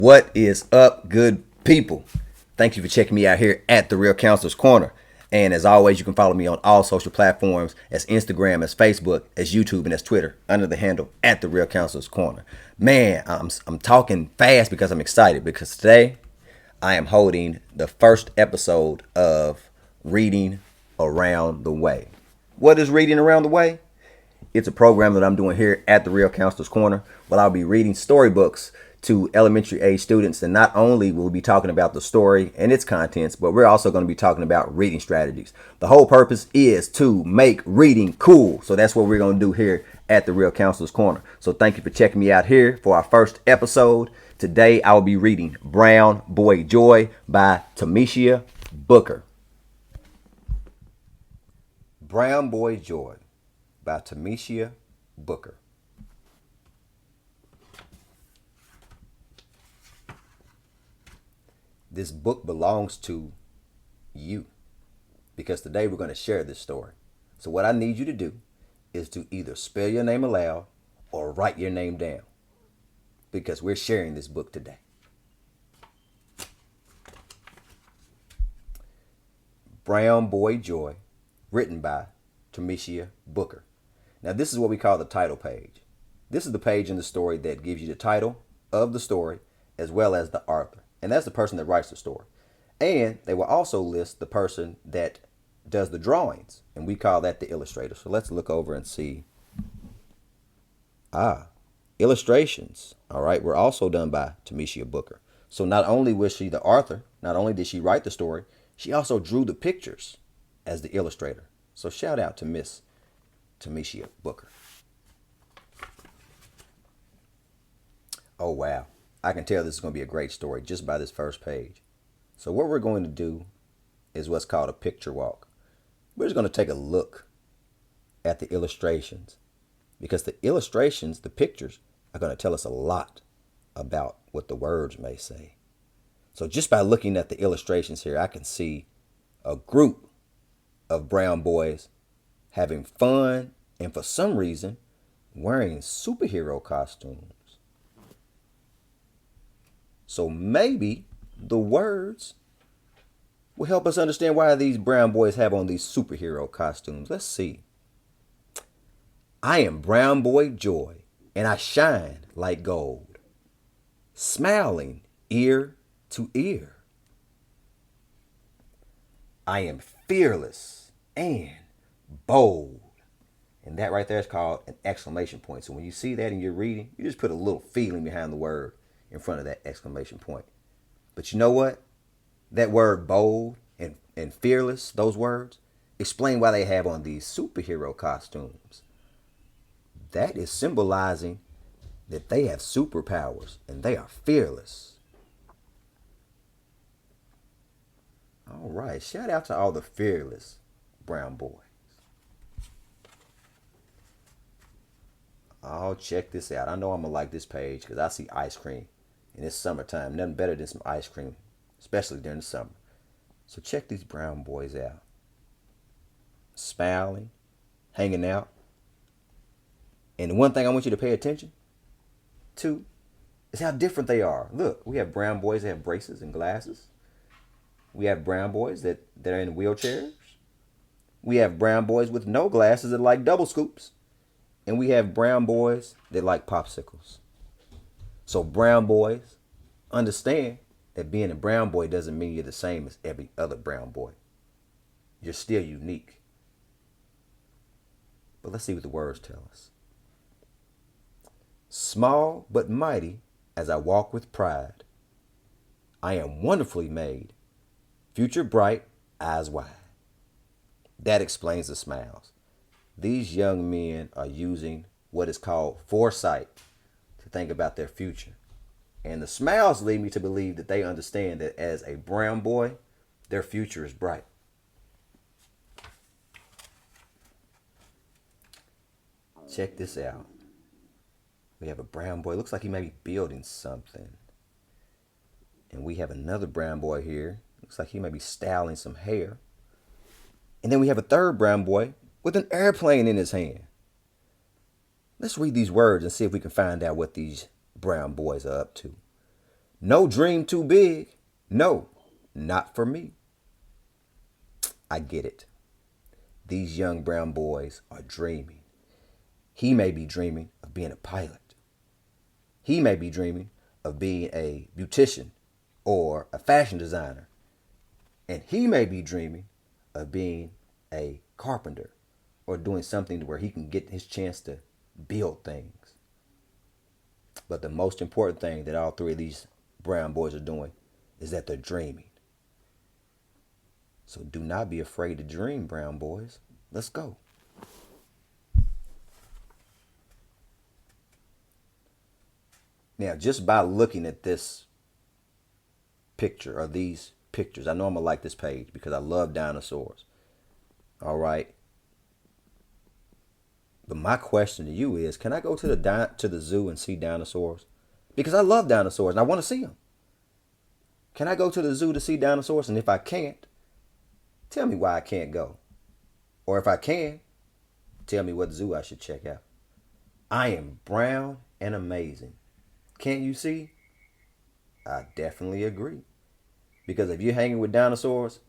What is up, good people? Thank you for checking me out here at The Real Counselor's Corner. And as always, you can follow me on all social platforms as Instagram, as Facebook, as YouTube, and as Twitter under the handle at The Real Counselor's Corner. Man, I'm talking fast because I'm excited because today I am holding the first episode of Reading Around the Way. What is Reading Around the Way? It's a program that I'm doing here at The Real Counselor's Corner where I'll be reading storybooks to elementary age students. And not only will we be talking about the story and its contents, but we're also going to be talking about reading strategies. The whole purpose is to make reading cool. So that's what we're going to do here at The Real Counselor's Corner. So thank you for checking me out here for our first episode. Today I will be reading Brown Boy Joy by Thomisha Booker. Brown Boy Joy by Thomisha Booker. This book belongs to you because today we're going to share this story. So what I need you to do is to either spell your name aloud or write your name down because we're sharing this book today. Brown Boy Joy, written by Thomisha Booker. Now this is what we call the title page. This is the page in the story that gives you the title of the story as well as the author. And that's the person that writes the story. And they will also list the person that does the drawings. And we call that the illustrator. So let's look over and see. Illustrations. All right, were also done by Thomisha Booker. So not only was she the author, not only did she write the story, she also drew the pictures as the illustrator. So shout out to Miss Thomisha Booker. Oh, wow. I can tell this is going to be a great story just by this first page. So what we're going to do is what's called a picture walk. We're just going to take a look at the illustrations because the illustrations, the pictures, are going to tell us a lot about what the words may say. So just by looking at the illustrations here, I can see a group of brown boys having fun and for some reason wearing superhero costumes. So maybe the words will help us understand why these brown boys have on these superhero costumes. Let's see. I am Brown Boy Joy, and I shine like gold, smiling ear to ear. I am fearless and bold. And that right there is called an exclamation point. So when you see that in your reading, you just put a little feeling behind the word in front of that exclamation point. But you know what? That word bold and fearless, those words, explain why they have on these superhero costumes. That is symbolizing that they have superpowers and they are fearless. All right, shout out to all the fearless brown boys. Oh, check this out. I know I'm going to like this page because I see ice cream. And it's summertime. Nothing better than some ice cream, especially during the summer. So check these brown boys out. Smiling, hanging out. And the one thing I want you to pay attention to is how different they are. Look, we have brown boys that have braces and glasses. We have brown boys that are in wheelchairs. We have brown boys with no glasses that like double scoops. And we have brown boys that like popsicles. So brown boys, understand that being a brown boy doesn't mean you're the same as every other brown boy. You're still unique. But let's see what the words tell us. Small but mighty as I walk with pride. I am wonderfully made. Future bright, eyes wide. That explains the smiles. These young men are using what is called foresight to think about their future. And the smiles lead me to believe that they understand that as a brown boy, their future is bright. Check this out. We have a brown boy. Looks like he may be building something. And we have another brown boy here. Looks like he may be styling some hair. And then we have a third brown boy with an airplane in his hand. Let's read these words and see if we can find out what these brown boys are up to. No dream too big. No, not for me. I get it. These young brown boys are dreaming. He may be dreaming of being a pilot. He may be dreaming of being a beautician or a fashion designer. And he may be dreaming of being a carpenter or doing something to where he can get his chance to build things. But the most important thing that all three of these brown boys are doing is that they're dreaming. So do not be afraid to dream, brown boys. Let's go. Now, just by looking at this picture or these pictures, I know I'm going to like this page because I love dinosaurs. All right. But my question to you is, can I go to the zoo and see dinosaurs? Because I love dinosaurs and I want to see them. Can I go to the zoo to see dinosaurs? And if I can't, tell me why I can't go. Or if I can, tell me what zoo I should check out. I am brown and amazing. Can't you see? I definitely agree. Because if you're hanging with dinosaurs,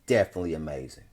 definitely amazing.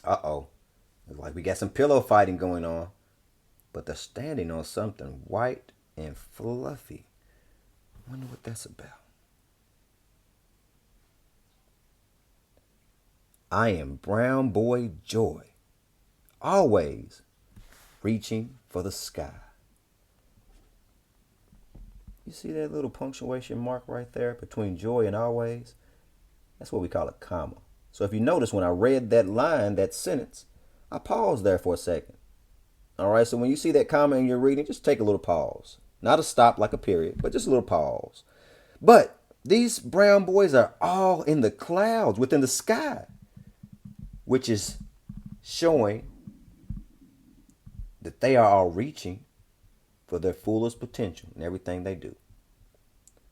Uh-oh. Looks like we got some pillow fighting going on. But they're standing on something white and fluffy. I wonder what that's about. I am Brown Boy Joy. Always reaching for the sky. You see that little punctuation mark right there between joy and always? That's what we call a comma. So if you notice when I read that line, that sentence, I paused there for a second. All right, so when you see that comma in your reading, just take a little pause. Not a stop like a period, but just a little pause. But these brown boys are all in the clouds, within the sky, which is showing that they are all reaching for their fullest potential in everything they do.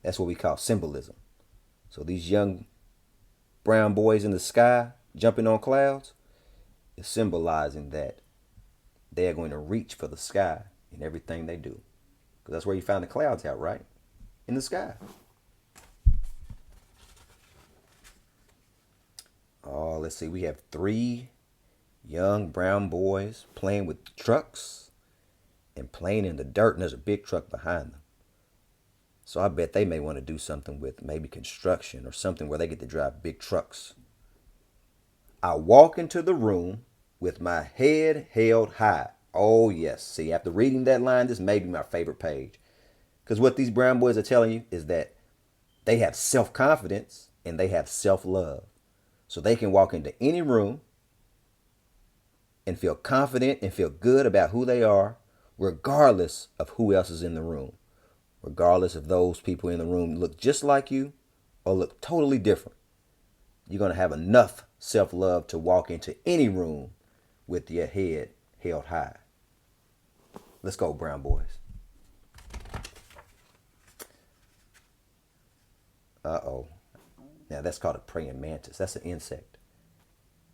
That's what we call symbolism. So these young brown boys in the sky jumping on clouds is symbolizing that they are going to reach for the sky in everything they do. Because that's where you find the clouds out, right? In the sky. Oh, let's see. We have 3 young brown boys playing with trucks and playing in the dirt, and there's a big truck behind them. So I bet they may want to do something with maybe construction or something where they get to drive big trucks. I walk into the room with my head held high. Oh, yes. See, after reading that line, this may be my favorite page. Because what these brown boys are telling you is that they have self-confidence and they have self-love. So they can walk into any room and feel confident and feel good about who they are, regardless of who else is in the room. Regardless if those people in the room look just like you or look totally different. You're going to have enough self-love to walk into any room with your head held high. Let's go, brown boys. Uh-oh. Now that's called a praying mantis. That's an insect.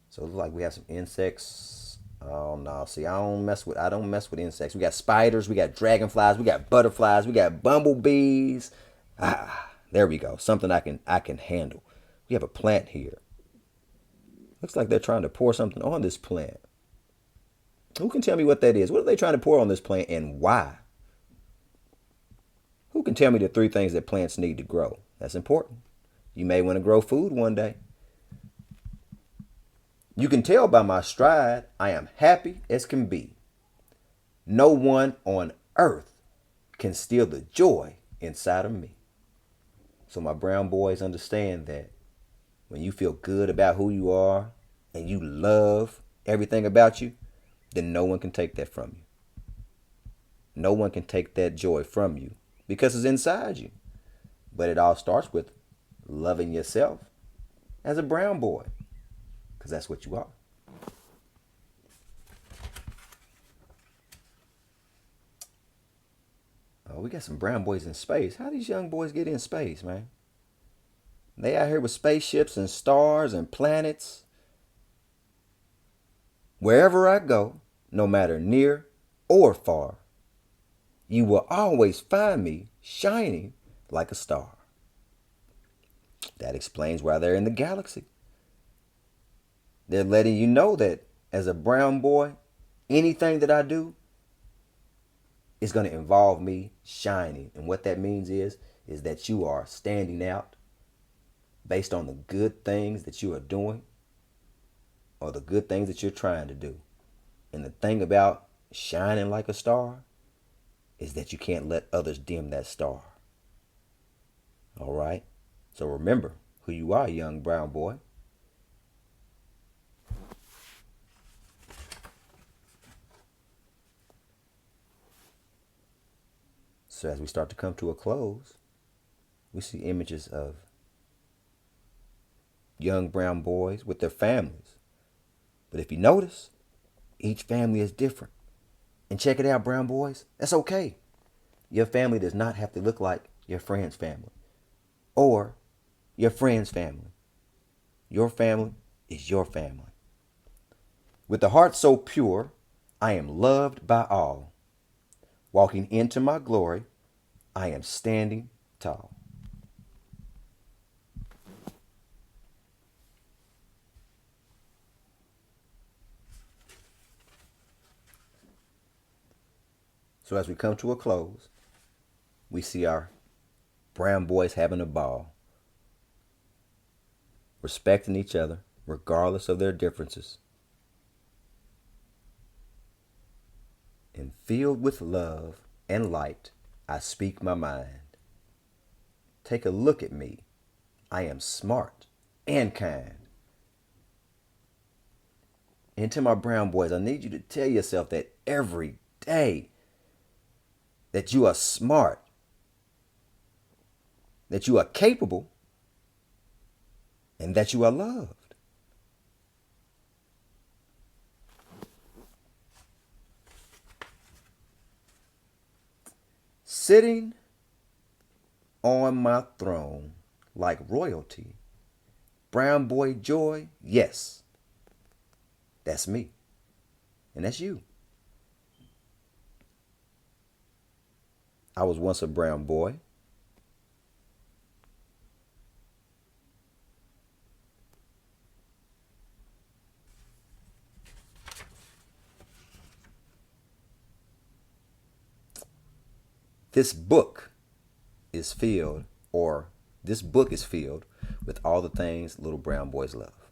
So it looks like we have some insects. Oh no, see, I don't mess with insects. We got spiders, we got dragonflies, we got butterflies, we got bumblebees. There we go. Something I can handle. We have a plant here. Looks like they're trying to pour something on this plant. Who can tell me what that is? What are they trying to pour on this plant and why? Who can tell me the 3 things that plants need to grow? That's important. You may want to grow food one day. You can tell by my stride, I am happy as can be. No one on earth can steal the joy inside of me. So my brown boys understand that when you feel good about who you are and you love everything about you, then no one can take that from you. No one can take that joy from you because it's inside you. But it all starts with loving yourself as a brown boy, because that's what you are. Oh, we got some brown boys in space. How these young boys get in space, man? They out here with spaceships and stars and planets. Wherever I go, no matter near or far, you will always find me shining like a star. That explains why they're in the galaxy. They're letting you know that as a brown boy, anything that I do is going to involve me shining. And what that means is that you are standing out based on the good things that you are doing or the good things that you're trying to do. And the thing about shining like a star is that you can't let others dim that star. All right? So remember who you are, young brown boy. So as we start to come to a close, we see images of young brown boys with their families. But if you notice, each family is different. And check it out, brown boys, that's okay. Your family does not have to look like your friend's family or your friend's family. Your family is your family. With a heart so pure, I am loved by all. Walking into my glory, I am standing tall. So as we come to a close, we see our brown boys having a ball, respecting each other regardless of their differences, and filled with love and light, I speak my mind. Take a look at me. I am smart and kind. And to my brown boys, I need you to tell yourself that every day that you are smart, that you are capable, and that you are loved. Sitting on my throne like royalty, brown boy joy, yes, that's me, and that's you. I was once a brown boy. This book is filled, or this book is filled with all the things little brown boys love.